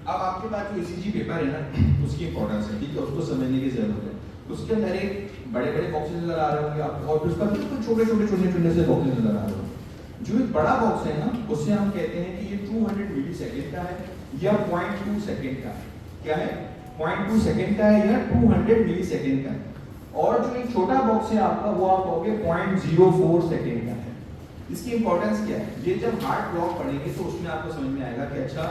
अब आपके पास जो ईसीजी पेपर है ना उसकी इंपॉर्टेंस है, ठीक है, उसको समझने की जरूरत है। उसके अंदर एक बड़े बड़े बॉक्सेस नजर आ रहे होंगे आपको और उसका बिल्कुल छोटे छोटे चुने चुने से बॉक्सेस नजर आ रहे होंगे। जो एक बड़ा बॉक्स है ना उससे हम कहते हैं कि ये 200 मिलीसेकंड का है या 0.2 सेकंड का है। क्या है? 0.2 सेकंड का है या 200 मिलीसेकंड का है। और जो एक छोटा बॉक्स है आपका वो आप कहोगे 0.04 सेकंड का है। इसकी इंपॉर्टेंस क्या है? ये जब हार्ट ब्लॉक पढ़ेंगे तो उसमें आपको समझ में आएगा कि अच्छा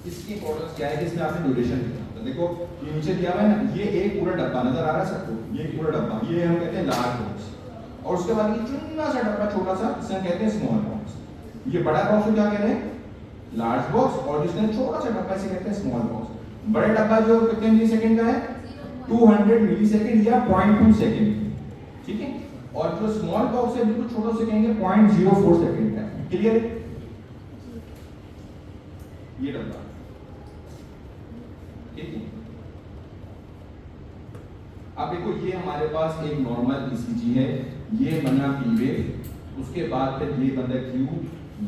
इसकी इंपॉर्टेंस क्या है कि इसमें आपने ड्यूरेशन लिखा होता है। देखो ये नीचे दिया हुआ है ना, ये एक पूरा डब्बा नजर आ रहा है सबको, ये एक पूरा डब्बा, ये हम कहते हैं लार्ज बॉक्स। और उसके बाद ये चुन्ना सा डब्बा छोटा सा इसे हम कहते हैं स्मॉल बॉक्स। ये बड़ा बॉक्स को क्या कह रहे हैं? Large box. और जिसने छोटा सा डब्बा इसे कहते हैं स्मॉल बॉक्स। बड़े डब्बा जो कितने मिलीसेकंड का है? 200 मिलीसेकंड या 0.2 सेकंड, ठीक है। और जो स्मॉल बॉक्स है बिल्कुल छोटा से कहेंगे 0.04 सेकंड का है। क्लियर? ये डब्बा, ठीक है। अब देखो ये हमारे पास एक नॉर्मल ईसीजी है, ये बना पी वेव, उसके बाद फिर ये बना क्यू,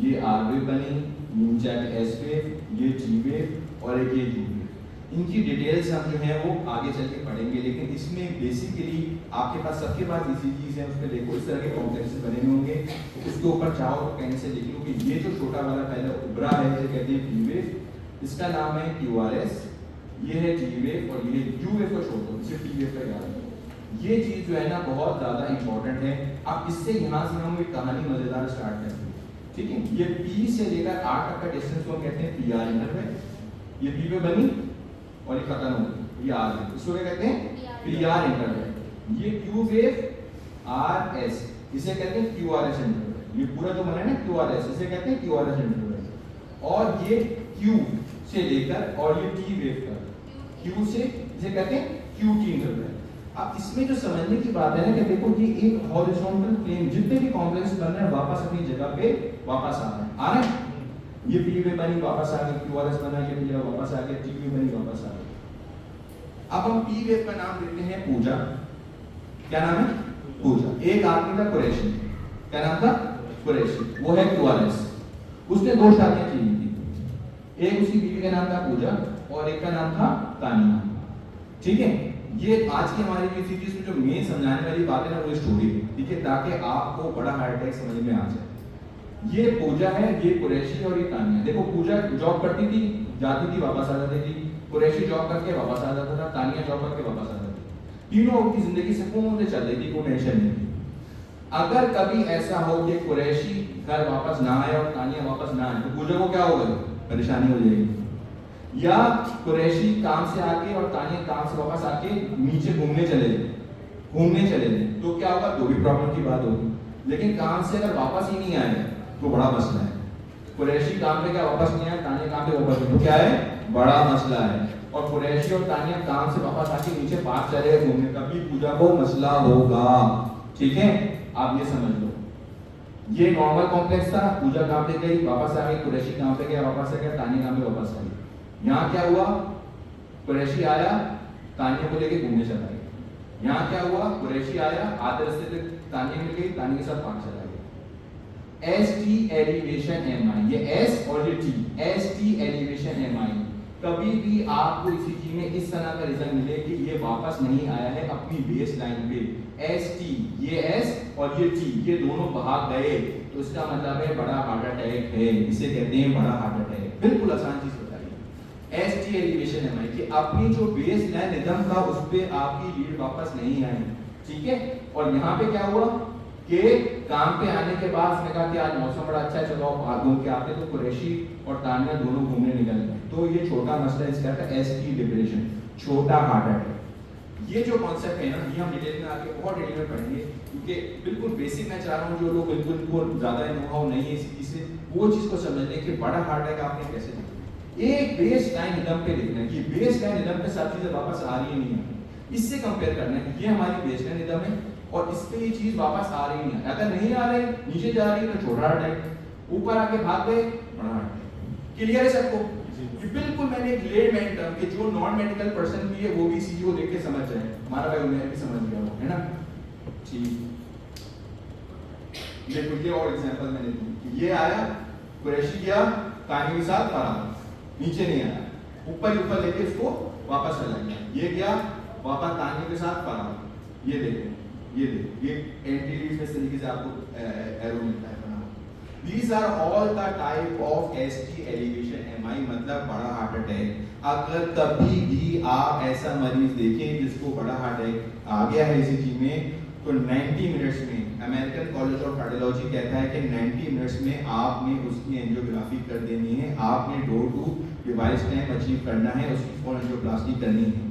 ये आर वेव बनी, नीचे एस वेव, ये जी वेव और एक ये यू वेव। इनकी डिटेल्स हम जो है वो आगे चल के पढ़ेंगे, लेकिन इसमें बेसिकली आपके पास सबके पास ईसीजीज हैं, उसमें देखो इस तरह के कॉम्प्लेक्सेस बने होंगे। उसके ऊपर चाहो तो कहीं से लिख लो कि ये जो छोटा वाला पहले उभरा है इसे कहते हैं पी वेव, इसका नाम है क्यूआरएस, ये है जी वेव और ये यू वेव को छोड़ दो, सिर्फ टी वेव का याद रखो। ये चीज जो है ना बहुत ज्यादा इंपॉर्टेंट है। अब इससे यहाँ से हम एक कहानी मजेदार स्टार्ट करते हैं, ठीक है। ये पी से लेकर आर तक का डिस्टेंस को हम कहते हैं पी आर इंटरवल। ये पी वेव बनी और ये खत्म हो गई, ये आर वेव, इसको क्या कहते हैं? P R interval. ये क्यू वेव आर एस, इसे कहते हैं क्यू आर एस इंटरवल। ये पूरा जो बना है ना क्यू आर एस, इसे कहते हैं क्यू आर एस इंटरवल। और ये क्यू से लेकर और ये टी वेव का क्यू से इसे कहते हैं क्यू टी इंटरवल। अब इसमें जो समझने की बात है ना कि देखो ये एक हॉरिजॉन्टल प्लेन, जितने भी कॉम्प्लेक्स बन रहे हैं वापस अपनी जगह पे वापस आ रहे हैं, आ रहे हैं। ये पी वेव बनी वापस आ गई, क्यू आर एस बना ये जगह वापस आ गया, टी वेव बनी वापस आ गई। अब हम पी वेव का नाम देते हैं पूजा। क्या नाम है? पूजा। एक आदमी था कुरैशी, क्या नाम था? कुरैशी, वो है क्यू आर एस। उसने दो शादियां की थी, एक उसकी बीवी का नाम था पूजा और एक का नाम था तानिया, ठीक है। ये आज की हमारी यूनिवर्सिटीज में जो मेन समझाने वाली बात है ना वो स्टोरी है, ठीक है, ताकि आपको बड़ा हार्ट अटैक समझ में आ जाए। ये पूजा है, ये कुरैशी और ये तानिया। देखो पूजा जॉब करती थी, जाती थी, वापस आ जाती थी। कुरैशी जॉब करके वापस आ जाता था, तानिया जॉब करके वापस आ जाती थी। तीनों की जिंदगी सुकून से चल रही थी, कोई टेंशन नहीं थी। अगर कभी ऐसा हो कि कुरैशी घर वापस ना आए और तानिया वापस ना आए तो पूजा को क्या होगा? परेशानी हो जाएगी। या कुरैशी काम से आके और तानिया काम से वापस आके नीचे घूमने चले गए तो क्या होगा? दो भी प्रॉब्लम की बात होगी। लेकिन काम से अगर वापस ही नहीं आए तो बड़ा मसला है। कुरैशी काम पे क्या वापस नहीं आए, तानिया काम पे वापस नहीं, तो क्या है? बड़ा मसला है। और कुरैशी और तानिया काम से वापस आके नीचे पार्क चले गए घूमने, तभी पूजा को मसला होगा, ठीक है। आप ये समझ लो, ये नॉर्मल कॉम्प्लेक्स था, पूजा काम पे गई वापस आ गई, कुरैशी काम पे गया वापस आ गया, तानिया काम पे वापस आ गई। यहाँ क्या हुआ? कुरैशी आया, तानिया को लेके घूमने चला गया। यहाँ क्या हुआ? कुरैशी आया, आधे रास्ते पे तानिया मिल गई, तानिया के साथ पार्क चला गया। S T elevation M I, ये एस और ये T, S T elevation M I. कभी भी आपको इसी चीज में इस तरह का रिजल्ट मिले कि ये वापस नहीं आया है अपनी बेस लाइन पे, एस टी, ये एस और ये टी, ये दोनों भाग गए, तो इसका मतलब है बड़ा हार्ट अटैक है। इसे कहते हैं बड़ा हार्ट अटैक। बिल्कुल आसान चीज बताइए। एस टी एलिवेशन एम आई कि अपनी जो बेस लाइन रिदम था उस पर आपकी लीड वापस नहीं आई, ठीक है। और यहाँ पे क्या हुआ कि काम पे आने के बाद उसने कहा कि आज मौसम बड़ा अच्छा है, चलो आप घूम के आते, तो कुरैशी और तानिया दोनों घूमने निकल गए। तो ये छोटा मसला इसका था एस टी डिप्रेशन, छोटा हार्ट अटैक। ये जो कॉन्सेप्ट है ना ये हम डिटेल में आगे बहुत डिटेल में पढ़ेंगे, क्योंकि बिल्कुल बेसिक मैं चाह रहा हूँ जो लोग बिल्कुल को ज्यादा नो-हाउ नहीं है इसी चीज से, वो चीज को समझने कि बड़ा हार्ट अटैक आपने कैसे देखा। एक बेस लाइन रिदम पे लिखना है कि बेस लाइन रिदम पे सब चीजें वापस आ रही है नहीं है, इससे कंपेयर करना है। ये हमारी बेस लाइन रिदम है और इस पे ये चीज वापस आ रही नहीं है। अगर नहीं आ रही, नीचे जा रही है तो छोटा हार्ट अटैक, ऊपर आके भाग गए बड़ा हार्ट अटैक। क्लियर है सबको? ये बिल्कुल मैंने एक लेमैन टर्म कि जो नॉन मेडिकल पर्सन भी है वो भी इसी को देख के समझ जाए। हमारा भाई उन्हें भी समझ गया वो, है ना? ठीक, देखो ये और एग्जांपल मैंने दी। ये आया, कुरैशी गया, तानिया के साथ फरार, नीचे नहीं आया। ऊपर ही ऊपर लेके इसको वापस चला गया, ये गया वापस ताने के साथ पड़ा। ये देखो ये एंटीलीड्स इस तरीके से आपको एरो मिलता है बना। These are all the type of ST elevation MI मतलब बड़ा हार्ट अटैक। अगर कभी भी आप ऐसा मरीज देखें जिसको बड़ा हार्ट अटैक आ गया है ECG में, तो 90 मिनट्स में अमेरिकन कॉलेज ऑफ कार्डियोलॉजी कहता है कि 90 मिनट्स में आपने उसकी एंजियोग्राफी कर देनी है, आपने door to device time achieve करना है, उसकी फुल एंजियोप्लास्टी करनी है।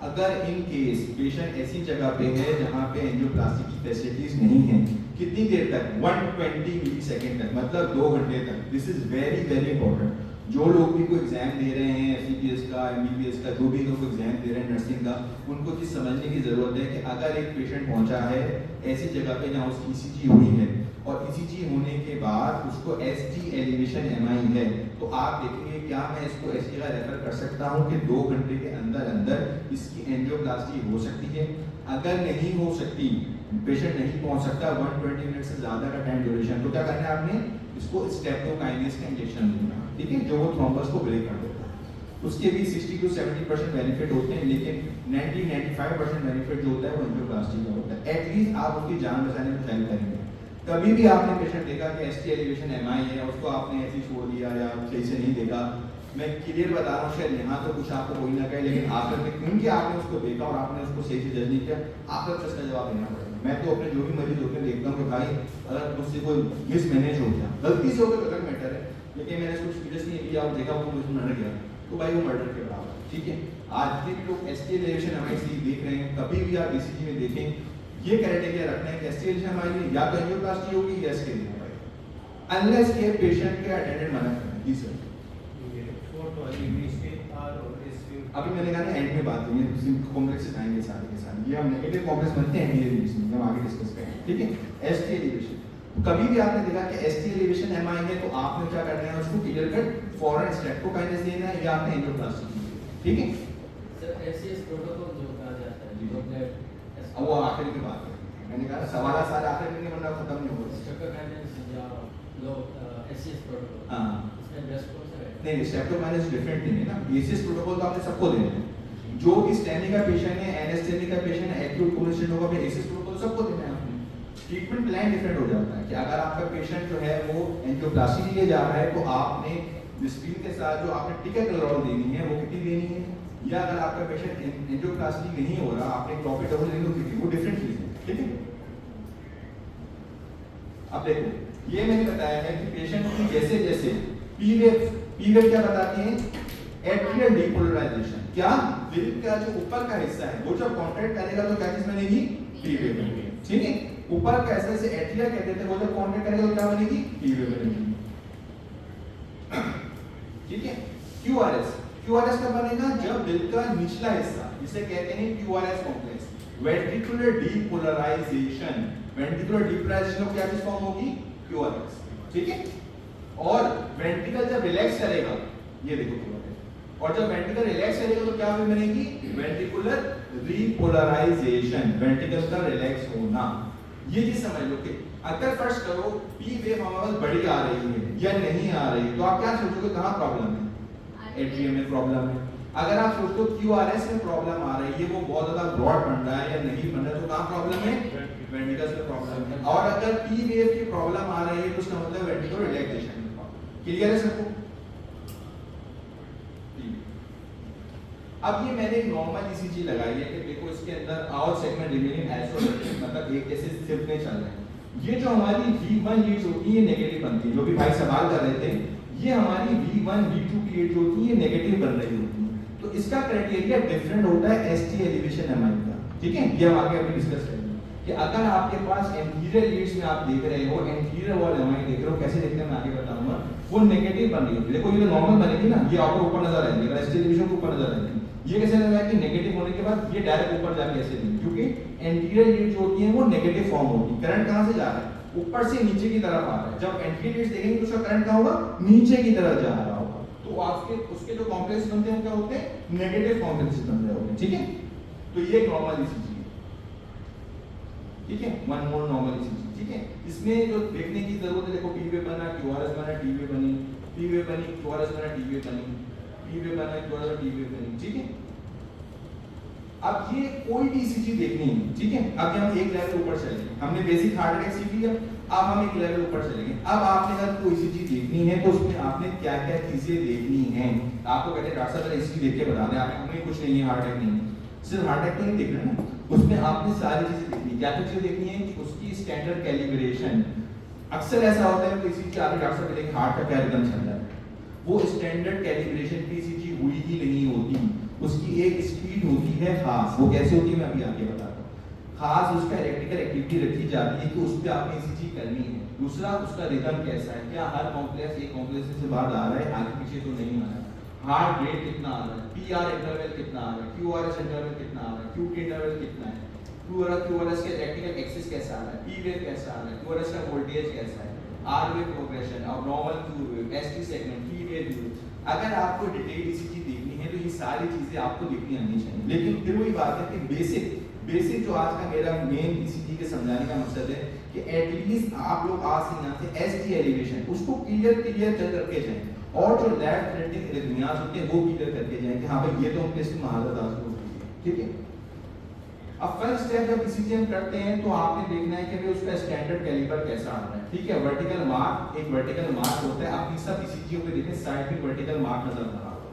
अगर इन केस पेशेंट ऐसी जगह पे है जहाँ पे एंजियोप्लास्टी की फैसिलिटीज नहीं है, कितनी देर तक? 120 मिली सेकेंड तक, मतलब 2 घंटे तक। This is very very important. जो लोग भी कोई एग्जाम दे रहे हैं FCPS का, MBBS का, जो भी लोग एग्जाम दे रहे हैं नर्सिंग का, उनको चीज समझने की जरूरत है कि अगर एक पेशेंट पहुंचा है ऐसी जगह पे जहाँ उसकी ECG हुई है और ECG होने के बाद उसको ST एलिवेशन MI है, तो आप देखेंगे क्या मैं इसको ऐसी जगह रेफर कर सकता हूँ कि 2 घंटे के अंदर अंदर इसकी एंजियोप्लास्टी हो सकती है। अगर नहीं हो सकती, पेशेंट नहीं पहुंच सकता 120 मिनट से ज्यादा का टाइम ड्यूरेशन, तो क्या करना है आपने? इसको स्टेप्टोकाइनेस का इंजेक्शन देना, ठीक है, जो वो थ्रोम्बस को ब्रेक कर देता है। उसके भी 60 to 70% बेनिफिट होते हैं, लेकिन 90-95% बेनिफिट जो होता है वो एंजियोप्लास्टी का होता है। एटलीस्ट आप उसकी जान बचाने में हेल्प करेंगे। कभी भी आपने पेशेंट देखा कि ST एलिवेशन MI है, उसको आपने ऐसे छोड़ दिया या सही से नहीं देखा, मैं क्लियर बता रहा हूँ, शायद यहाँ तो कुछ आपको कोई ना कहे, लेकिन आखिर में क्योंकि आपने उसको देखा और आपने उसको सही से जज नहीं किया, आपको तो इसका जवाब देना पड़ेगा। मैं तो अपने जो भी मरीज होते हैं देखता हूँ कि भाई अगर मुझसे कोई मिसमैनेज हो गया, गलती से हो गया तो अलग मैटर है, लेकिन मैंने इसको सीरियस नहीं लिया और देखा वो मुझे मर गया, तो भाई वो मर्डर के बराबर है, ठीक है। आज भी लोग ST एलिवेशन MI देख रहे हैं, कभी भी आप ECG में देखें, ये क्राइटेरिया रखना है कि ST एलिवेशन MI में या तो एंजियोप्लास्टी होगी या इसके लिए होगा, अनलेस के पेशेंट के अटेंडेंट मना करें। जी सर, अभी मैंने कहा ना एंड में बात हुई है, कॉम्प्लेक्सेस आएंगे सारे के सारे, ये हम नेगेटिव कॉम्प्लेक्स बनते हैं एलिवेशन में, हम आगे डिस्कस करेंगे, ठीक है। ST एलिवेशन कभी भी आपने देखा कि ST एलिवेशन MI है, तो आपने क्या करना है? उसको क्लियर कट फॉरन स्टेप्टोकाइनेस देना है या आपने एंजियोप्लास्टी की है, ठीक है। सर SCS प्रोटोकॉल जो कहा जाता है, जो दैट अब वो आखिर की बात है, मैंने कहा सवाल सारे आखिर में नहीं बनना, खत्म नहीं होगा। स्टेप्टोकाइनेस या लो SCS प्रोटोकॉल, हां इसमें बेस्ट कौन सा है? नहीं, स्टेप्टोकाइनेस डिफरेंट नहीं है ना। ACS प्रोटोकॉल तो आपने सबको देना है, जो भी स्टेनी का पेशेंट है, एनेस्थेटिक का पेशेंट है, एक्यूट कोरोनरी होगा, फिर ACS प्रोटोकॉल सबको देना है आपने। ट्रीटमेंट प्लान डिफरेंट हो जाता है कि अगर आपका पेशेंट जो है वो एंजियोप्लास्टी के लिए जा रहा है, तो आपने डिस्प्लिन के साथ जो आपने टिकेटोलॉल देनी है वो कितनी देनी है, या अगर आपका पेशेंट एंजियोप्लास्टी नहीं हो रहा, आपने क्लोपिडोग्राम देनी होगी, वो डिफरेंट चीज है, ठीक है। अब देखो, ये मैंने बताया है कि पेशेंट की जैसे जैसे पीवेव क्या बताती है? Atrial depolarisation. क्या? दिल का जो ऊपर का हिस्सा है वो जब कॉन्ट्रैक्ट करेगा तो क्या चीज बनेगी? पीवेव बनेगी, ठीक है। ऊपर का हिस्सा से एट्रिया कहते थे, वो जब कॉन्ट्रैक्ट करेगा तो क्या बनेगी? पीवेव बनेगी, ठीक है। क्यूआरएस कब बनेगा? जब दिल का निचला हिस्सा, जिसे कहते हैं QRS complex, ventricular depolarization. Ventricular depolarization क्या चीज फॉर्म होगी? क्यूआरएस, ठीक है। और वेंट्रिकल जब रिलैक्स करेगा, ये देखो क्यूआरएस, और जब वेंट्रिकल रिलैक्स करेगा तो क्या बनेगी? वेंट्रिकुलर रीपोलराइजेशन, वेंट्रिकल का रिलैक्स होना। ये चीज समझ लो कि अगर फर्स्ट करो पी वेव हमारे पास बड़ी आ रही है या नहीं आ रही है, तो आप क्या सोचोगे कहाँ प्रॉब्लम है? एट्रियम में प्रॉब्लम है। अगर आप सोचते हो क्यूआरएस में प्रॉब्लम आ रही है, वो बहुत ज्यादा ब्रॉड बन रहा है या नहीं बन रहा है, तो कहाँ प्रॉब्लम है? वेंट्रिकल्स में प्रॉब्लम है। और अगर पी वेव की प्रॉब्लम आ रही है तो उसका मतलब वेंट्रिकुलर रिलैक्सेशन में प्रॉब्लम। क्लियर है सबको? अब ये मैंने नॉर्मल ECG लगाई है कि देखो इसके अंदर आवर सेगमेंट रिमेनिंग आइसोलेटेड, मतलब एक जैसे शिफ्ट में चल रहे हैं। ये जो हमारी V1 लीड्स होती है नेगेटिव बनती है, जो भी भाई सवाल कर रहे थे, ये हमारी V1 V2 की लीड जो होती है नेगेटिव बन रही होती है। तो इसका क्राइटेरिया डिफरेंट होता है ST एलिवेशन MI का, ठीक है। ये हम आगे अभी डिस्कस करेंगे कि अगर आपके पास एंटीरियर लीड्स में आप देख रहे हो, एंटीरियर वॉल MI देख रहे हो, कैसे देखते हैं मैं आगे बताऊंगा, वो नेगेटिव बन रही होती है। देखो ये तो नॉर्मल बनेगी ना, ये आपको ऊपर नजर आएगी, अगर ST एलिवेशन को ऊपर नजर आएगी। ये कैसे लगा कि नेगेटिव होने के बाद ये डायरेक्ट ऊपर जाके ऐसे नहीं, क्योंकि एंटीरियर लीड जो होती है वो नेगेटिव फॉर्म होती है। करंट कहां से जा रहा है? ऊपर से नीचे की तरफ आ रहा है। जब एंटीरियर लीड्स देखेंगे तो उसका करंट कहां होगा? नीचे की तरफ जा रहा होगा। तो आपके उसके जो कॉम्प्लेक्स बनते हैं क्या होते हैं? नेगेटिव कॉम्प्लेक्स बन रहे होते हैं, ठीक है। तो ये नॉर्मल ECG है, ठीक है, वन मोर नॉर्मल ECG, ठीक है। इसमें जो देखने की जरूरत है, देखो पी वेव बना, क्यूआरएस बना, टी वेव बनी, पी वेव बनी, क्यूआरएस बना, टी वेव बनी। पी वेव बना, थोड़ा सा टी वेव बनी, ठीक है। अब ये कोई भी ईसीजी देखनी है, ठीक है। अब हम एक लेवल ऊपर चलेंगे, हमने बेसिक हार्ट अटैक सीख लिया, अब हम एक लेवल ऊपर चलेंगे। अब आपने अगर कोई ईसीजी देखनी है तो उसमें आपने क्या क्या चीजें देखनी है। आपको कहते हैं डॉक्टर साहब ईसीजी देख के बता दें, आपने हमें कुछ नहीं है, हार्ट अटैक नहीं है, सिर्फ हार्ट अटैक तो नहीं देखना ना, उसमें आपने सारी चीजें देखनी है। क्या क्या चीजें देखनी है कि उसकी स्टैंडर्ड कैलिब्रेशन। अक्सर ऐसा होता है कि ईसीजी आगे डॉक्टर साहब कहते हैं हार्ट का क्या रिदम चल रहा है, वो स्टैंडर्ड कैलिब्रेशन की ईसीजी हुई ही नहीं होती, उसकी एक स्पीड होती है खास। वो कैसे होती है मैं अभी आगे बताता हूँ। खास उसका इलेक्ट्रिकल एक्टिविटी रखी जाती है कि उस पे आपने ईसीजी करनी है। दूसरा उसका रिदम कैसा है, क्या हर कॉम्प्लेक्स एक कॉम्प्लेक्स से बाहर आ रहा है, आगे पीछे तो नहीं आ रहा है, हार्ट रेट कितना आ रहा है, पीआर इंटरवल कितना आ रहा है, क्यूआरएस इंटरवल कितना आ रहा है, क्यूटी इंटरवल कितना है, क्यूआरएस के इलेक्ट्रिकल एक्सिस कैसा आ रहा है, पी वेव कैसा आ रहा है, क्यूआरएस का वोल्टेज कैसा है, आर वेव प्रोग्रेशन, अब normal Q wave, ST segment, P wave. अगर आपको डिटेल ईसीजी देखनी है तो ये सारी चीजें आपको देखनी आनी चाहिए। लेकिन फिर वही बात है कि बेसिक जो आज का मेरा मेन ईसीजी के समझाने का मकसद है कि एटलीस्ट आप लोग आज से यहाँ से एसटी एलिवेशन उसको क्लियर चल करके जाएं, और जो लेफ्ट फ्रंटिंग इरिथमियाज होते हैं वो क्लियर करके जाएं कि हाँ भाई ये तो हमने इसकी महारत हासिल हो गई है, ठीक है। अब फर्स्ट स्टेप जब ईसीजी हम करते हैं तो आपने देखना है कि भाई उसका स्टैंडर्ड कैलिबर कैसा आ रहा है, ठीक है। वर्टिकल मार्क, एक वर्टिकल मार्क होता है, अपनी सब ईसीजी पे देखें साइड में वर्टिकल मार्क नजर आ रहा है,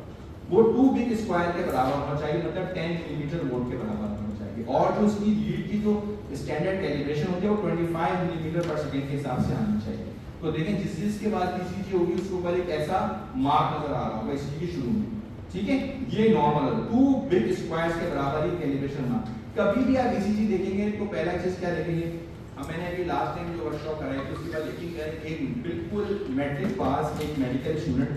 वो 2 बिग स्क्वायर के बराबर होना चाहिए, मतलब 10 मिलीमीटर वोल्ट के बराबर होना चाहिए। और जो उसकी लीड की जो स्टैंडर्ड कैलिब्रेशन होती है वो 25 मिलीमीटर पर सेकंड के हिसाब से आनी चाहिए। तो देखें जिस के बाद ईसीजी होगी उसके ऊपर एक ऐसा मार्क नजर आ रहा होगा ईसीजी के शुरू में, ठीक है। ये नॉर्मल है, 2 बिग स्क्वायर्स के बराबर ही कैलिब्रेशन मार्क। कभी भी आप ईसीजी देखेंगे तो पहला चीज क्या देखेंगे, मैंने अभी लास्ट टाइम जो वर्कशॉप कराई थी उसके बाद देखेंगे एक बिल्कुल मैट्रिक पास एक मेडिकल स्टूडेंट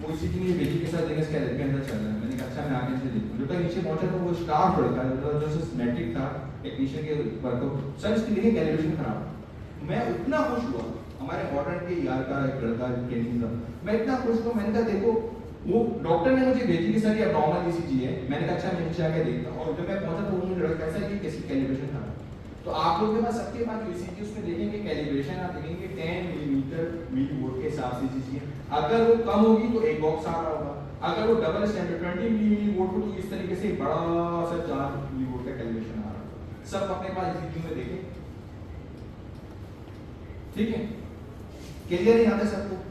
वो ईसीजी में बेटी के साथ देखा क्या लड़के अंदर चल रहा है। मैंने कहा अच्छा मैं आगे से देखूं, जो तक नीचे पहुंचा तो वो स्टाफ लड़का जो मैट्रिक था टेक्नीशियन के ऊपर, तो सर इसकी देखिए कैलिब्रेशन खराब। मैं इतना खुश हुआ, हमारे मॉडर्न के यार का एक लड़का ट्रेनिंग का, मैं इतना खुश हुआ, मैंने कहा देखो वो डॉक्टर ने मुझे भेजी कि सर ये नॉर्मल ईसीजी है। मैंने कहा अच्छा मैं नीचे आके देखता हूं, और जब मैं पहुंचा तो उन्होंने लड़का कैसा कि कैसी कैलिब्रेशन था। तो आप लोग के पास सबके पास ईसीजी उसमें देखेंगे कैलिब्रेशन आप देखेंगे 10 मिलीमीटर मिलीवोल्ट के हिसाब से ईसीजी है। अगर वो कम होगी तो एक बॉक्स आ रहा होगा, अगर वो डबल स्टैंडर्ड 20 मिलीवोल्ट हो तो इस तरीके से बड़ा सा 4 मिलीवोल्ट का कैलिब्रेशन आ रहा होगा। सब अपने पास ईसीजी में देखें, ठीक है, क्लियर है यहाँ तक सबको।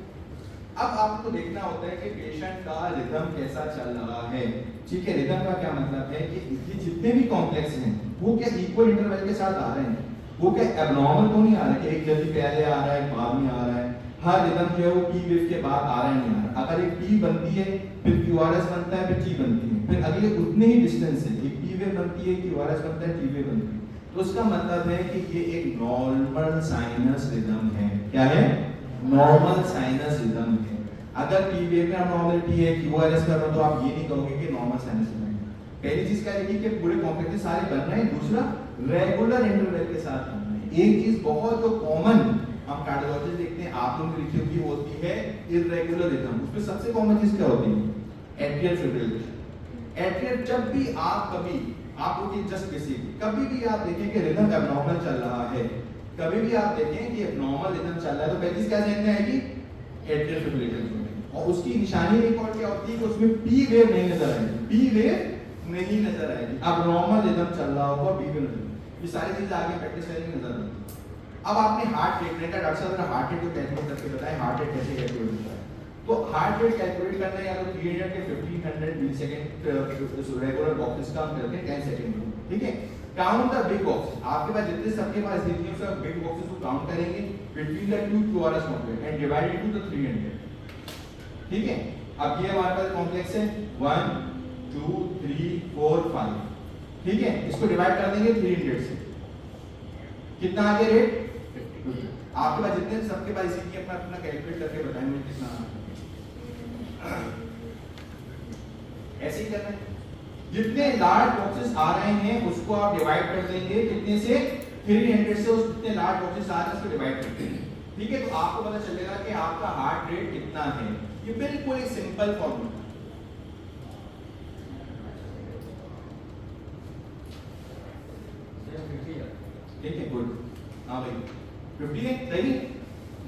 अब आपको देखना होता है कि पेशेंट का रिदम कैसा चल रहा है, ठीक है। रिदम का क्या मतलब है कि ये जितने भी कॉम्प्लेक्स हैं वो क्या इक्वल इंटरवल के साथ आ रहे हैं, वो क्या एब्नॉर्मल तो नहीं आ रहा कि एक जल्दी पहले आ रहा है बाद में आ रहा है। हर रिदम जो है वो पी वेव के बाद आ रहा है नहीं आ रहा। अगर एक पी बनती है फिर क्यूआरएस बनता है, फिर टी बनती है, फिर अगले उतने ही डिस्टेंस है एक पी वेव बनती है, क्यूआरएस बनता है, टी वेव बनती है। तो उसका मतलब है कि ये एक नॉर्मल साइनस रिदम है। क्या है? नॉर्मल साइनस रिदम है। अगर पी वेव में नॉर्मलिटी है, क्यूआरएस का तो आप ये नहीं कहोगे कि नॉर्मल साइनस रिदम है। पहली चीज क्या है कि पूरे कॉम्प्लेक्स सारे बन रहे हैं, दूसरा रेगुलर इंटरवल के साथ बन रहे हैं। एक चीज बहुत जो कॉमन हम कार्डियोलॉजिस्ट देखते हैं, आप लोगों की लिखी हुई होती है इर्रेगुलर रिदम। उसमें सबसे कॉमन चीज क्या होती है? Atrial fibrillation. एट्रियल जब भी आप कभी आप लोग जस्ट बेसिक कभी भी आप देखें कि रिदम एब्नॉर्मल चल रहा है, कभी भी आप देखें कि एब्नॉर्मल रिदम चल रहा है, तो पहली चीज क्या ध्यान में आएगी? Atrial fibrillation. और उसकी निशानी एक और क्या होती है कि उसमें पी वेव नहीं नजर आएगी, पी वेव नहीं नजर आएगी। अब नॉर्मल रिदम चल रहा होगा, पी वेव नजर, ये सारी चीजें आगे प्रैक्टिस करेंगे नजर आएगी। अब आपने हार्ट रेट लेकर डॉक्टर साहब हार्ट रेट को कैलकुलेट करके बताएं, हार्ट रेट कैसे कैलकुलेट होता है। तो हार्ट रेट कैलकुलेट करना है या तो 300 के 1500 मिलीसेकंड रेगुलर बॉक्सेस का हम करते हैं 10 सेकंड में, ठीक है। काउंट द बिग बॉक्स, आपके पास जितने सबके पास जितने सब बिग बॉक्सेस को काउंट करेंगे between the two QRS complex and divide into the 300, ठीक है। अब ये हमारे पास कॉम्प्लेक्स है 1 2 3 4 5, ठीक है। इसको डिवाइड कर देंगे 300 से, कितना आ गया रेट? आपके पास जितने सबके पास इसी की अपना अपना कैलकुलेट करके बताएं मुझे कितना ऐसे ही करना है। जितने लार्ज बॉक्सेस आ रहे हैं उसको आप डिवाइड कर देंगे कितने से? 300 से। उस जितने लार्ज बॉक्सेस आ रहे हैं उसको डिवाइड कर देंगे, ठीक है। तो आपको पता चलेगा कि आपका हार्ट रेट कितना है। ये बिल्कुल एक सिंपल फॉर्मूला, ठीक है, गुड। हाँ भाई 50 है, सही।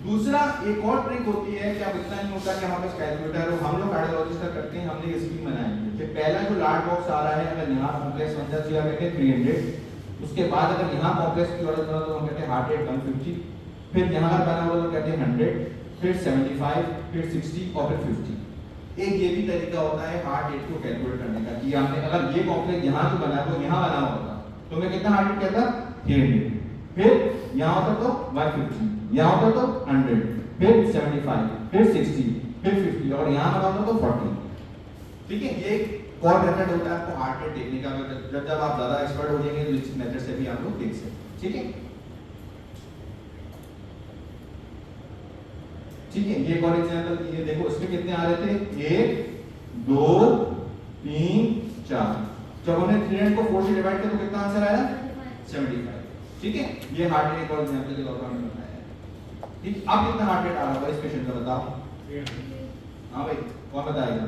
दूसरा एक और ट्रिक होती है कि अब इतना नहीं होता कि हमारे पास कैलकुलेटर हो, हम लोग कार्डियोलॉजिस्ट का करते हैं, हमने स्कीम बनाई है कि पहला जो लार्ज बॉक्स आ रहा है अगर यहाँ कॉम्प्लेक्स बन जाए तो क्या कहते हैं 300, उसके बाद अगर यहाँ कॉम्प्लेक्स की ऑर्डर बना तो हम कहते हैं हार्ट रेट 150, फिर यहाँ अगर बना हुआ तो कहते हैं 100, फिर 75, फिर 60 और फिर 50। एक ये भी तरीका होता है हार्ट रेट को कैलकुलेट करने का कि हमने अगर ये कॉम्प्लेक्स यहाँ जो बना है वो यहाँ बना होता तो मैं कितना हार्ट रेट कहता 300, फिर यहाँ होता तो 150, यहाँ होता तो 100, फिर 75, फिर 60, फिर 50 और यहाँ बना होता तो 40। ठीक है, ये एक और मेथड होता है आपको हार्ट रेट देखने का, जब आप ज्यादा एक्सपर्ट हो जाएंगे तो इस मेथड से भी आप लोग देख सकते हैं। ठीक है, ठीक है, ये एक और एग्जांपल ये देखो, इसमें कितने आ रहे थे 1 2 3 4, जब हमने 300 को 4 से डिवाइड किया तो कितना आंसर आया 75। ठीक है, ये हार्ट रेट और एग्जांपल के तौर पर हमने बताया। ठीक, अब कितना हार्ट रेट आ रहा है इस पेशेंट का बताओ। हां भाई कौन बताएगा?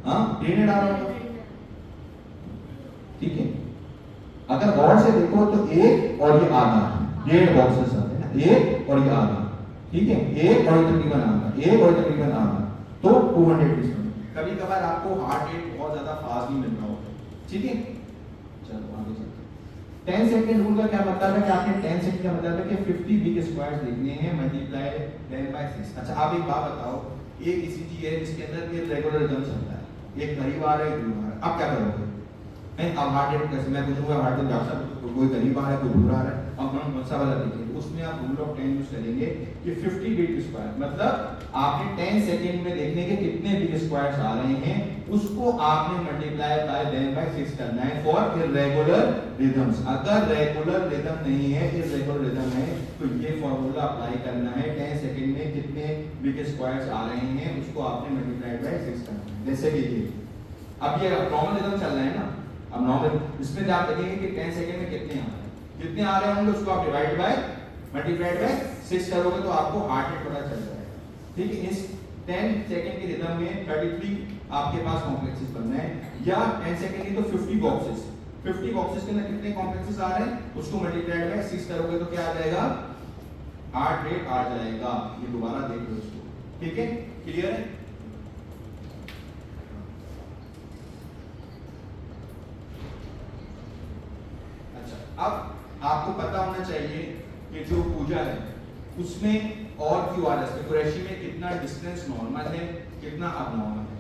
हां 300 आ रहा होगा। ठीक है, अगर गौर से देखो तो एक और ये आधा 1.5 बॉक्सेस आते हैं ना, एक और ये आधा। ठीक है, एक और तकरीबन आधा, एक और तकरीबन आधा, तो 200। कभी कभार आपको हार्ट रेट बहुत ज्यादा फास्ट भी मिल रहा होगा। ठीक है, चलो आगे चलते हैं। 10 सेकंड रूल का क्या मतलब है कि आपने 10 सेकंड का मतलब है कि 50 बिग स्क्वायर्स देखने हैं मल्टीप्लाई 10 बाय 6। अच्छा आप एक बात बताओ, एक ईसीजी है जिसके अंदर ये रेगुलर रिदम चलता है, एक करीब आ रहा है एक दूर आ रहा है, अब क्या करोगे? अब हार्ट रेट कैसे मैं पूछूंगा हार्ट रेट डॉक्टर साहब कोई करीब आ रहा है कोई दूर आ रहा है, अब हम कौन सा वाला देखेंगे? उसमें आप रूल ऑफ 10 यूज करेंगे कि 50 बिग स्क्वायर मतलब आपने 10 सेकंड में देखने के कितने बिग स्क्वायर्स आ रहे हैं उसको आपने मल्टीप्लाई बाय 10 बाय 6 करना है फॉर इर्रेगुलर रिदम्स। अगर रेगुलर रिदम नहीं है, इर्रेगुलर रिदम है, तो ये फार्मूला अप्लाई करना है। 10 सेकंड में कितने बिग स्क्वायर्स आ रहे हैं उसको आपने मल्टीप्लाई बाय 6 करना है। जैसे कि ये अब ये नॉर्मल रिदम चल रहा है ना, अब नॉर्मल इसमें आप देखेंगे कि 10 सेकंड में कितने आ रहे हैं, कितने आ रहे होंगे उसको आप डिवाइड बाय मल्टीप्लाइड बाय 6 करोगे तो आपको हार्ट रेट पता चल जाएगा। ठीक है, इस 10 सेकंड के रिदम में 33 आपके पास कॉम्प्लेक्सेस बनना है, या 10 सेकंड की तो 50 बॉक्सेस, 50 बॉक्सेस के अंदर कितने कॉम्प्लेक्सेस आ रहे हैं उसको मल्टीप्लाइड बाय 6 करोगे तो क्या आ जाएगा हार्ट रेट आ जाएगा। ये दोबारा देख लो इसको। ठीक है, क्लियर है? अब आपको पता होना चाहिए कि जो पूजा है उसमें और QRS में कुरैशी में कितना डिस्टेंस नॉर्मल है कितना अबनॉर्मल है।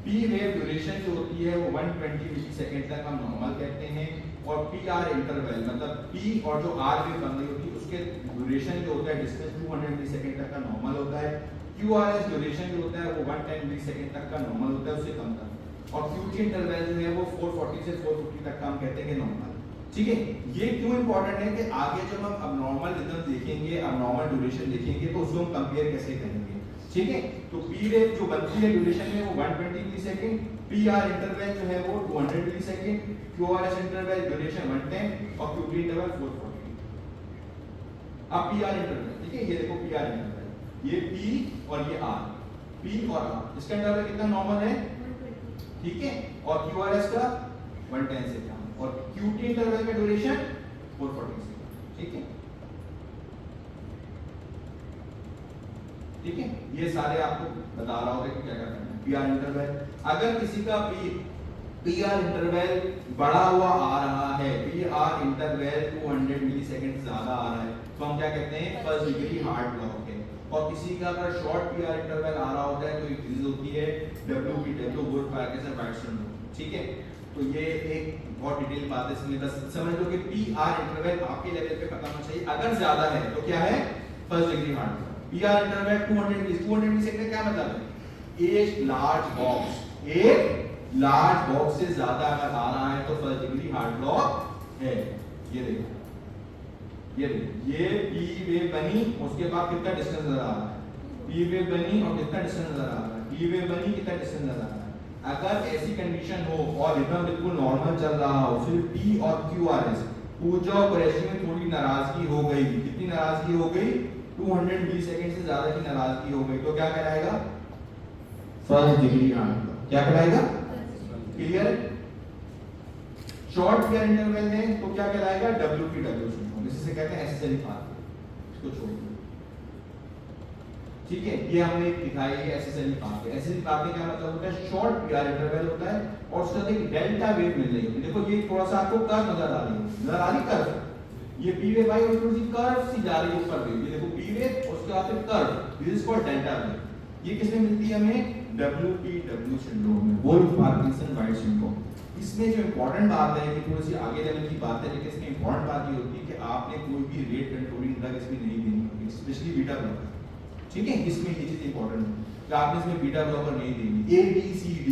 पी वेव ड्यूरेशन जो होती है वो 120 मिलीसेकंड तक हम नॉर्मल कहते हैं, और PR इंटरवल मतलब P और जो R वेव बन रही होती है उसके ड्यूरेशन जो होता है डिस्टेंस 200 मिलीसेकंड तक का नॉर्मल होता है। QRS ड्यूरेशन जो होता है वो 110 मिलीसेकंड तक का नॉर्मल होता है, उससे कम तक, और QT इंटरवल जो है वो 440 से 450 तक का हम कहते हैं नॉर्मल। ठीक है, ये क्यों इंपॉर्टेंट है कि आगे जब हम अबनॉर्मल रिदम देखेंगे, अबनॉर्मल ड्यूरेशन देखेंगे तो उसको हम कंपेयर कैसे करेंगे। ठीक है, तो पी वेव जो बनती है ड्यूरेशन में वो 120 मिलीसेकंड, पीआर इंटरवल जो है वो 200 मिलीसेकंड, क्यूआरएस इंटरवल ड्यूरेशन 110 और क्यूटी इंटरवल 440। अब पीआर इंटरवल, ठीक है, ये देखो पीआर इंटरवल, ये पी और ये आर, पी और आर, इसका इंटरवल कितना नॉर्मल है 120। ठीक है, और क्यूआरएस का 110 से कम, और QT इंटरवल का ड्यूरेशन 440 से। ठीक है, ठीक है, ये सारे आपको बता रहा होगा कि क्या क्या करना है। PR इंटरवल, अगर किसी का PR इंटरवल बढ़ा हुआ आ रहा है, PR इंटरवल 200 मिलीसेकंड ज्यादा आ रहा है तो हम क्या कहते हैं फर्स्ट डिग्री हार्ट ब्लॉक है। और किसी का अगर शॉर्ट PR इंटरवल आ रहा होता है तो इंक्रीज होती है WPW would Parkinson white syndrome. ठीक है, तो ये एक बहुत डिटेल बात है, इसमें बस समझ लो कि PR इंटरवल आपके लेवल पे पता होना चाहिए। अगर ज्यादा है तो क्या है first degree heart block. PR interval 200 millisecond का क्या मतलब है, एक लार्ज बॉक्स से ज्यादा अगर आ रहा है तो फर्स्ट डिग्री हार्ट ब्लॉक है। ये देखो, ये पी वेव बनी, उसके बाद कितना डिस्टेंस नजर आ रहा है, पी वेव बनी और कितना डिस्टेंस नजर आ रहा है, पी वेव बनी कितना डिस्टेंस नजर आ रहा है। अगर ऐसी कंडीशन हो और रिदम बिल्कुल नॉर्मल चल रहा हो, फिर P और QRS पूजा और कुरैशी में थोड़ी नाराजगी हो गई, कितनी नाराजगी हो गई 200 मिलीसेकंड से ज्यादा की नाराजगी हो गई, तो क्या कहलाएगा फर्स्ट डिग्री हार्ट ब्लॉक। क्या कहलाएगा, क्लियर? शॉर्ट PR इंटरवल है तो क्या कहलाएगा WPW सिंड्रोम, इसे कहते हैं एसेसरी पाथ। इसको छोड़ दो। ठीक है, ये हमने दिखाई है एसएसएल पाथ। एसएसएल पाथ में क्या मतलब होता है, शॉर्ट पीआर इंटरवल होता है और उसके साथ एक डेल्टा वेव मिल रही है। देखो ये थोड़ा सा आपको कर्व नजर आ रही है, नजर आ रही कर्व, ये पी वेव भाई और थोड़ी सी कर्व सी जा रही है ऊपर वेव, ये देखो पी वेव और उसके बाद curve, this is called delta wave. ये किसमें मिलती है हमें, WPW सिंड्रोम में, वुल्फ पार्किंसन वाइट सिंड्रोम। इसमें जो इंपॉर्टेंट बात है, ये थोड़ी सी आगे लेवल की बात है, लेकिन इसमें इंपॉर्टेंट बात ये होती है कि आपने कोई भी रेट कंट्रोलिंग ड्रग इसमें नहीं देनी होगी, स्पेशली बीटा ब्लॉकर। ठीक है, इसमें ये चीज इंपॉर्टेंट है कि आपने इसमें बीटा ब्लॉकर नहीं देनी, ABCD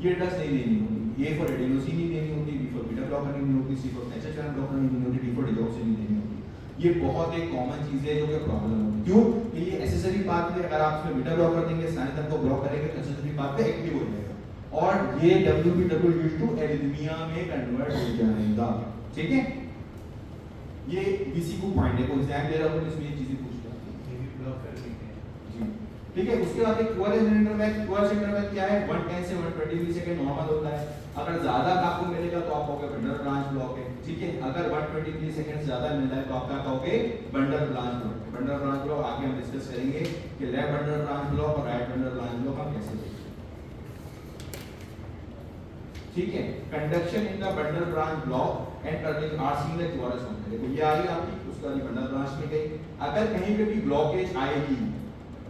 ये ड्रग्स नहीं देनी होगी। A फॉर एडेनोसिन नहीं देनी होती, B फॉर बीटा ब्लॉकर नहीं देनी होती, C for nature channel blocker नहीं देनी होती, D फॉर डिजॉक्सिन नहीं देनी होती। ये बहुत एक कॉमन चीज है जो कि प्रॉब्लम होती है। क्यों कि ये एसेसरी पाथ में अगर आप इसमें बीटा ब्लॉकर देंगे, साइनतन को ब्लॉक करेंगे तो एसेसरी पाथ पे एक्टिव हो जाएगा और ये WPW टू एरिथमिया में कन्वर्ट हो जाएगा। ठीक है, ये BC को पॉइंट है, कोई एग्जाम दे रहा हो तो इसमें ये चीजें पूछता है, ये भी ब्लॉक कर देंगे जी। ठीक है, उसके बाद एक कोअरेंस इंटरवल, कोअरेंस इंटरवल क्या है, 110 से 120 मिलीसेकंड नॉर्मल होता है। अगर ज्यादा आपको मिलेगा तो आप कहोगे बंडल ब्रांच ब्लॉक है। ठीक है, अगर 120 मिलीसेकंड ज्यादा मिल रहा है तो आप क्या कहोगे, bundle branch block. Bundle branch block आगे हम डिस्कस करेंगे कि लेफ्ट बंडल ब्रांच ब्लॉक और राइट बंडल ब्रांच ब्लॉक हम कैसे देखेंगे। ठीक है, conduction in the bundle branch block and turning R seen the chorus होता है। देखो ये आ रही आपकी, उसके बाद बंडल ब्रांच में गई। अगर कहीं पे भी ब्लॉकेज आएगी,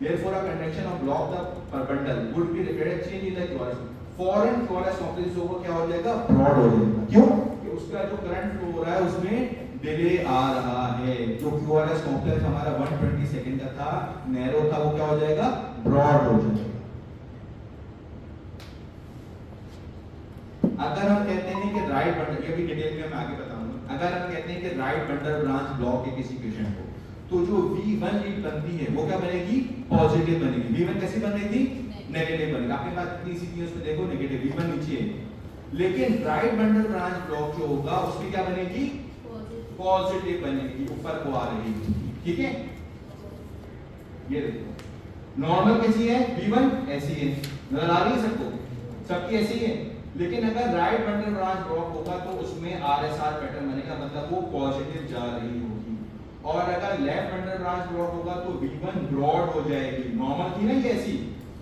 therefore a conduction of block the bundle would be reflected change in the chlorus, foreign chlorus complex होगा क्या हो जाएगा, ब्रॉड हो जाएगा। क्यों कि उसका जो करंट फ्लो हो रहा है उसमें डिले आ रहा है। जो क्यूआरएस कॉम्प्लेक्स हमारा 120 सेकंड का था, नैरो था, वो क्या हो जाएगा, ब्रॉड हो जाएगा। अगर हम कहते हैं कि राइट बंडल, ये भी डिटेल में मैं आगे बताऊंगा, अगर हम कहते हैं कि राइट बंडल ब्रांच ब्लॉक है किसी पेशेंट को, तो जो V1 लीड बनती है वो क्या बनेगी, पॉजिटिव बनेगी। V1 कैसी बन रही थी, नेगेटिव बनेगी। आपके पास कितनी स्थिति है उसमें देखो, नेगेटिव, V1 नीचे है। लेकिन राइट बंडल ब्रांच ब्लॉक जो होगा उसमें क्या बनेगी, पॉजिटिव बनेगी, ऊपर को आ रही है। ठीक है, ये देखो नॉर्मल कैसी है, V1 ऐसी है, नजर आ रही है सबको, सबकी ऐसी है। लेकिन अगर राइट बंडल ब्रांच ब्लॉक होगा तो उसमें RSR पैटर्न बनेगा, मतलब वो पॉजिटिव जा रही होगी। और अगर लेफ्ट बंडल ब्रांच ब्लॉक होगा तो V1 ब्रॉड हो जाएगी। नॉर्मल थी ना ये ऐसी,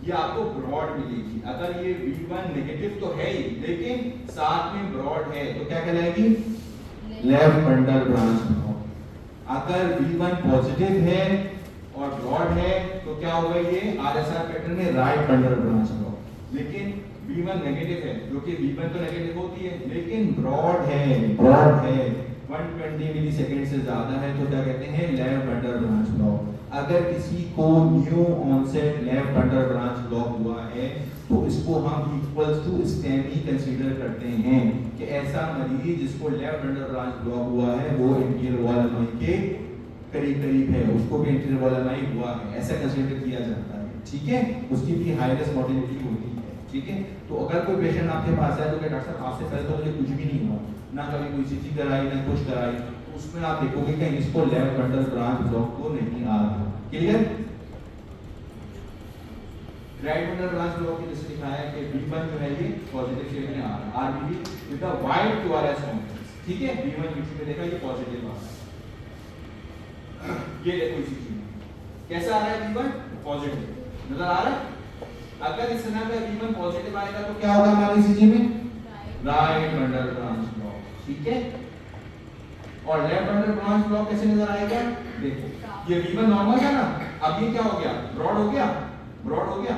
ये आपको ब्रॉड मिलेगी। अगर ये V1 नेगेटिव तो है ही, लेकिन साथ में ब्रॉड है तो क्या कहलाएगी, लेफ्ट बंडल ब्रांच ब्लॉक। अगर V1 पॉजिटिव है और ब्रॉड है तो क्या होगा, ये RSR पैटर्न में राइट बंडल ब्रांच ब्लॉक। लेकिन V1 नेगेटिव है, जो कि V1 तो नेगेटिव होती है लेकिन ब्रॉड है, ब्रॉड है 120 मिलीसेकंड से ज्यादा है तो क्या कहते हैं, लेफ्ट बंडल ब्रांच ब्लॉक। अगर किसी को new onset left bundle branch block हुआ है तो इसको हम इक्वल्स टू स्टेमी कंसीडर करते हैं कि ऐसा मरीज जिसको लेफ्ट बंडल ब्रांच ब्लॉक हुआ है वो एंटीरियर वॉल एमआई के करीब करीब है, उसको भी एंटीरियर वॉल एमआई हुआ है, ऐसा कंसीडर किया जाता है। ठीक है, उसकी भी हाई रिस्क मॉर्टेलिटी होती है। ठीक है, तो अगर कोई पेशेंट आपके पास है तो क्या डॉक्टर साहब आपसे पहले तो मुझे कुछ भी नहीं हुआ, ना कभी कोई CT कराई ना कुछ कराई, तो उसमें आप देखोगे कि इसको लेफ्ट बंडल ब्रांच ब्लॉक तो नहीं आ रहा। Clear, right bundle branch block की जैसे दिखाया है कि V1 जो है ये पॉजिटिव शेप में आ रहा है, RBB with the white QRS complex. ठीक है, V1 नीचे में देखा ये पॉजिटिव आ रहा है, ये देखो इसी चीज कैसा आ रहा है, V1 पॉजिटिव नजर आ रहा है। अगर इस समय पे V1 पॉजिटिव आएगा तो क्या होगा हमारी ECG में, राइट बंडल ब्रांच ब्लॉक। ठीक है, और लेफ्ट बंडल ब्रांच ब्लॉक कैसे नजर आएगा, देखो ये V1 नॉर्मल था ना, अब ये क्या हो गया, ब्रॉड हो गया, ब्रॉड हो गया।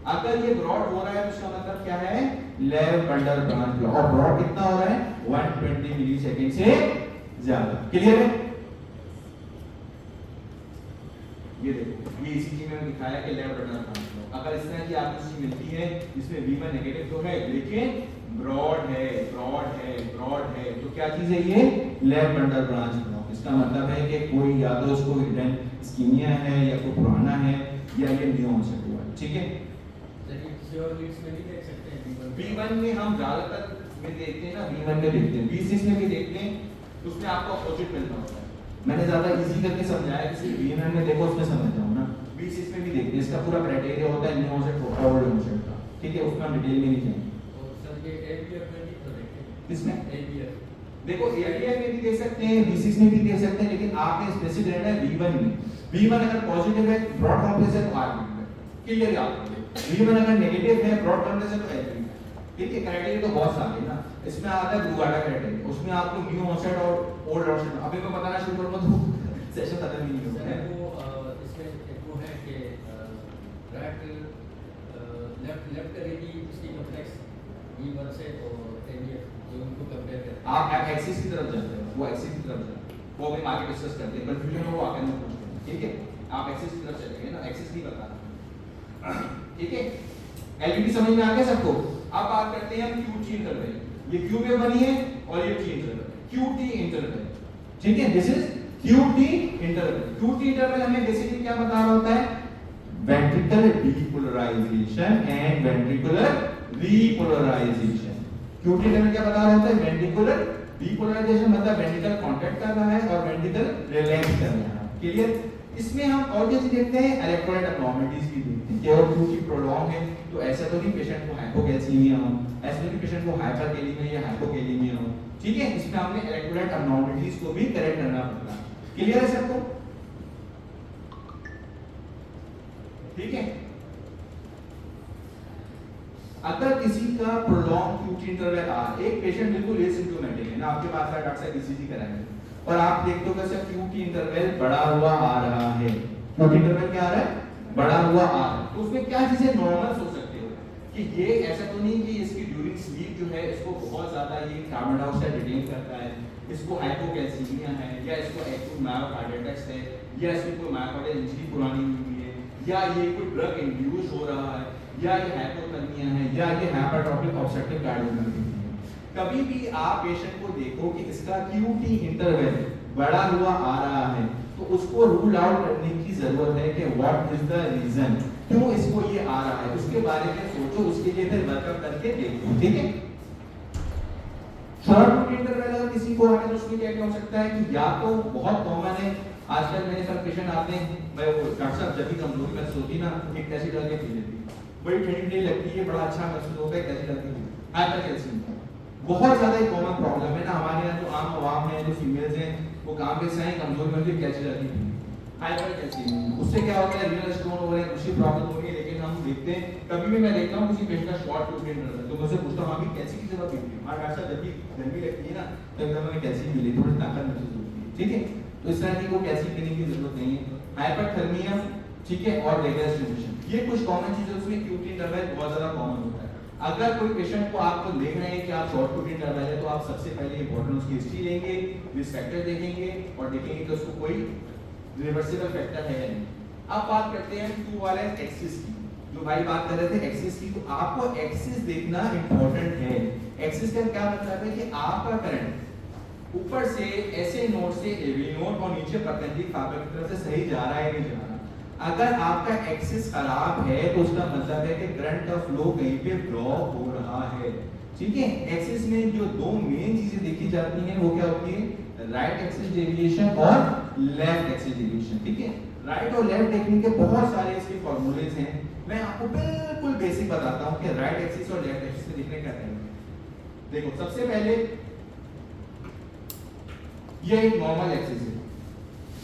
अगर ये ब्रॉड हो रहा है तो इसका मतलब क्या है, लेफ्ट बंडल ब्रांच ब्लॉक। और ब्रॉड कितना हो रहा है, 120 मिलीसेकंड से ज्यादा। क्लियर है, ये देखो ये ECG में दिखाया कि लेफ्ट बंडल ब्रांच ब्लॉक। अगर इस तरह की आपको ECG मिलती है जिसमें V1 नेगेटिव तो है लेकिन ब्रॉड है, ब्रॉड है, ब्रॉड है, तो क्या चीज है ये, लेफ्ट बंडल ब्रांच ब्लॉक। इसका मतलब है कि कोई या तो उसको हिडन इस्कीमिया है या कोई पुराना है या ये न्यू ऑनसेट हुआ है। ठीक है, श्योर लीड्स में नहीं देख सकते हैं V1 में हम ज्यादातर में देखते हैं ना, V1 में देखते हैं, V6 में भी देखते हैं, उसमें आपको अपोजिट मिलता होता है। मैंने ज्यादा इजी करके समझाया, किसी V1 में देखो उसमें समझ जाओ ना, V6 में भी देखते हैं, इसका पूरा क्राइटेरिया होता है न्यू ऑनसेट और ओल्ड ऑनसेट का। ठीक है, उसका डिटेल में नहीं जाएंगे। और सर ये ABF में भी तो देखते हैं, किसमें, ABF देखो ABF में भी देख सकते हैं, V6 में भी देख सकते हैं, लेकिन आपने स्पेसिफिक रहना है V1 में। V1 अगर पॉजिटिव है ब्रॉड कॉम्प्लेक्स है तो R है, क्लियर है आपको? V1 अगर नेगेटिव है ब्रॉड कॉम्प्लेक्स है तो L है। ठीक है, क्राइटेरिया तो बहुत सारे ना, इसमें आता है ब्रूगाडा क्राइटेरिया, उसमें आपको न्यू ऑनसेट और ओल्ड ऑनसेट, अभी मैं बताना शुरू करूंगा तो सेशन खत्म ही नहीं होगा है। वो इसमें एक वो है कि राइट लेफ्ट करेगी इसकी कॉम्प्लेक्स V1 से और NF जो उनको कंपेयर करते हैं। आप एक्सिस की तरफ जाते हैं, वो एक्सिस की तरफ जाते हैं, वो अभी आगे डिस्कस करते हैं, कंफ्यूजन हो वो आगे में पूछते हैं। ठीक है, आप एक्सिस की तरफ चलेंगे ना, एक्सिस नहीं बताना। ठीक है, एलईडी समझ में आ गया सबको? अब बात करते हैं हम QT इंटरवल, ये Q वेव बनी है और ये T इंटरवल, QT इंटरवल। ठीक है, this is QT interval. QT interval हमें बेसिकली क्या बता रहा होता है? Ventricle depolarisation and ventricular repolarisation. QT interval क्या बता रहा होता है? वेंट्रिकुलर डीपोलराइजेशन मतलब वेंट्रिकल कांटेक्ट कर रहा है और वेंट्रिकल रिलैक्स कर रहा है। क्लियर? इसमें हम और क्या चीज देखते हैं? इलेक्ट्रोलाइट एब्नॉर्मलिटीज भी देखते हैं। केवल QT प्रोलॉन्ग है तो ऐसा तो नहीं पेशेंट को हाइपोकैल्सीमिया हो, ऐसा नहीं पेशेंट को हाइपरकैलेमिया या हाइपोकैलेमिया हो। ठीक है, इसमें हमने इलेक्ट्रोलाइट एब्नॉर्मलिटीज को भी करेक्ट करना पड़ता है। क्लियर है सबको? ठीक है, अगर किसी का प्रोलॉन्ग QT इंटरवल आ, एक पेशेंट बिल्कुल एसिम्प्टोमेटिक है ना, आपके पास आया डॉक्टर साहब ECG कराएंगे और आप देखते हो कि QT इंटरवल बढ़ा हुआ आ रहा है। QT इंटरवल क्या आ रहा है? बढ़ा हुआ आ रहा है। तो उसमें क्या चीजें नॉर्मल सोच सकते हो कि ये ऐसा तो नहीं कि इसकी ड्यूरिंग स्लीप जो है इसको बहुत ज्यादा ये कार्बन डाइऑक्साइड रिटेन करता है, इसको हाइपोकैल्सीमिया है या इसको एक्यूट मायोकार्डिटिस है या इसमें कोई मायोकार्डियल इंजरी पुरानी हुई है या ये कोई ड्रग इंड्यूस हो रहा है या ये हाइपोथर्मिया है या ये हाइपरट्रोफिक ऑब्स्ट्रक्टिव कार्डियोमायोपैथी है। कभी भी आप पेशेंट को देखो कि इसका QT इंटरवल बढ़ा हुआ आ रहा है तो उसको रूल आउट करने की जरूरत है कि व्हाट इज द रीजन, क्यों इसको ये आ रहा है, उसके बारे में सोचो, उसके लिए फिर वर्कअप करके देखो। ठीक है, शॉर्ट QT इंटरवल अगर किसी को आए तो उसमें क्या हो सकता है कि या तो बहुत कॉमन है, आजकल मेरे साथ पेशेंट आते हैं, मैं वो डॉक्टर साहब जब भी कमजोरी महसूस होती ना एक कैसी डर के पी लेती, बड़ी ठंडी ठंडी लगती है, बड़ा अच्छा महसूस होता है, कैसी डर के हाइपरकैल्सीमिया बहुत ज्यादा एक कॉमन प्रॉब्लम है ना हमारे यहाँ, जो आम आवाम है, जो फीमेल्स हैं, वो काम पे से हैं, कमजोरी में कैसी डर की हाइपरकैल्सीमिया, उससे क्या होता है? रीनल स्टोन हो रहे हैं, दूसरी प्रॉब्लम हो रही है। लेकिन हम देखते हैं कभी भी मैं देखता हूँ किसी पेशेंट का शॉर्ट QT इंटरवल तो मुझसे पूछता हूँ अभी कैसी की जरूरत पीती है? हाँ डॉक्टर साहब जब भी गर्मी लगती है ना तो एकदम हमें कैसी मिली, थोड़ी ताकत महसूस होती है। ठीक है, तो इस तरह की को कैसी पीने की जरूरत नहीं है। हाइपरथर्मिया, ठीक है, और वेगस सिचुएशन, ये कुछ कॉमन चीजें, उसमें QT इंटरवल बहुत ज्यादा कॉमन होता है। अगर कोई पेशेंट को आपको देख रहे हैं कि आप शॉर्ट QT इंटरवल है तो आप सबसे पहले इंपॉर्टेंट उसकी हिस्ट्री लेंगे, रिस्क फैक्टर देखेंगे और देखेंगे कि उसको कोई रिवर्सिबल फैक्टर है या नहीं। अब बात करते हैं Q वाले एक्सिस की, जो भाई बात कर रहे थे एक्सिस की, तो आपको एक्सिस देखना इंपॉर्टेंट है। एक्सिस का क्या मतलब है कि आपका करंट ऊपर से ऐसे नोड से AV नोड और नीचे परपेंडिकुलर फाइबर की तरफ से सही जा रहा है नहीं जा रहा। अगर आपका एक्सिस खराब है तो उसका मतलब है कि करंट का फ्लो कहीं पे ब्लॉक हो रहा है। ठीक है, एक्सिस में जो दो मेन चीजें देखी जाती हैं वो क्या होती है? राइट एक्सिस डेविएशन और लेफ्ट एक्सिस डेविएशन। ठीक है, राइट और लेफ्ट देखने के बहुत सारे इसके फॉर्मूलेज हैं, मैं आपको बिल्कुल बेसिक बताता हूं कि राइट एक्सिस और लेफ्ट एक्सिस से देखने का तरीका। देखो, सबसे पहले ये एक नॉर्मल एक्सिस है।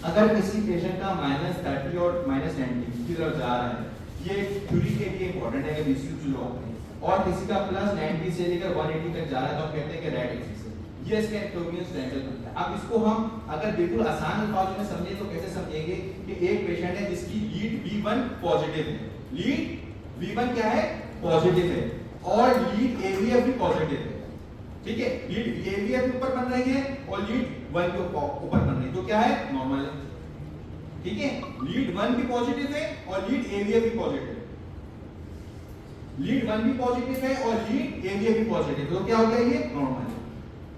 अगर किसी पेशेंट का -30 और -90 की तरफ जा रहा है, ये थ्योरी के लिए इंपॉर्टेंट है कि BCU लॉ है, और किसी का +90 से लेकर 180 तक जा रहा है तो हम कहते हैं कि राइट एक्सिस है। ये इसका एक्टोमियन ट्रायंगल बनता है। अब इसको हम अगर बिल्कुल आसान अल्फाजों में समझे तो कैसे समझेंगे कि एक पेशेंट है जिसकी लीड V1 पॉजिटिव है, लीड V1 क्या है? पॉजिटिव है, और लीड AVF भी पॉजिटिव है। ठीक है, लीड AVF ऊपर बन रही है और लीड 1 के ऊपर बन रही है, तो क्या है? नॉर्मल है। ठीक है, लीड 1 भी पॉजिटिव है और लीड AVF भी पॉजिटिव है, लीड 1 भी पॉजिटिव है और लीड AVF भी पॉजिटिव है, तो क्या हो गया? ये नॉर्मल है।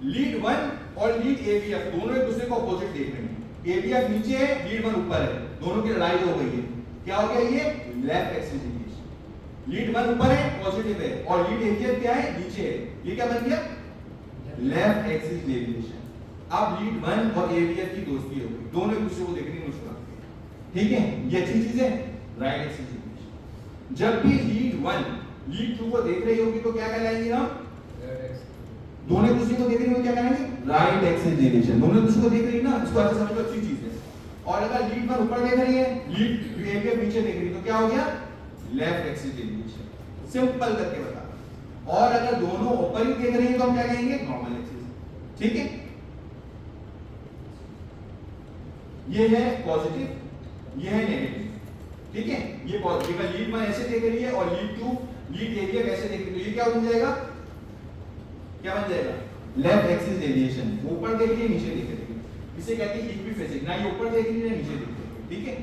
लीड 1 और लीड AVF दोनों एक दूसरे को अपोजिट देख रहे हैं, AVF नीचे है, लीड 1 ऊपर है, दोनों की लड़ाई हो गई है, क्या हो गया? ये लेफ्ट एक्सिस डेविएशन। लीड 1 ऊपर है, पॉजिटिव है, और लीड AVF क्या है? नीचे है, ये क्या बन गया? Left axis deviation. अब लीड 1 और AVF की दोस्ती हो गई, दोनों एक दूसरे को देखने मुश्किल होती है। ठीक है, ये अच्छी चीज है। राइट एक्सिस डेविएशन, जब भी लीड 1 लीड 2 को देख रही होगी तो क्या कहलाएंगे हम? दोनों एक दूसरे को देख रही होगी, क्या कहलाएंगे? Right axis deviation. दोनों एक दूसरे को देख रही है ना, इसको ऐसे समझ लो, अच्छी चीज है। और अगर लीड 1 ऊपर देख रही है, लीड AVF नीचे देख रही है, तो क्या हो गया? Left axis deviation. सिंपल करके बता। और अगर दोनों ऊपर ही देख रही है तो हम क्या कहेंगे? Normal axis. ठीक है, ये है पॉजिटिव, ये है नेगेटिव। ठीक है, ये पॉजिटिव है, लीड 1 ऐसे देख रही है और लीड 2 लीड AVF ऐसे देख रही है, तो ये क्या बन जाएगा? क्या बन जाएगा? Left axis deviation. ऊपर देख रही है, नीचे देख रही है, इसे कहते हैं इक्विफेसिक। ना ये ऊपर देख रही है ना नीचे देख रही है। ठीक है,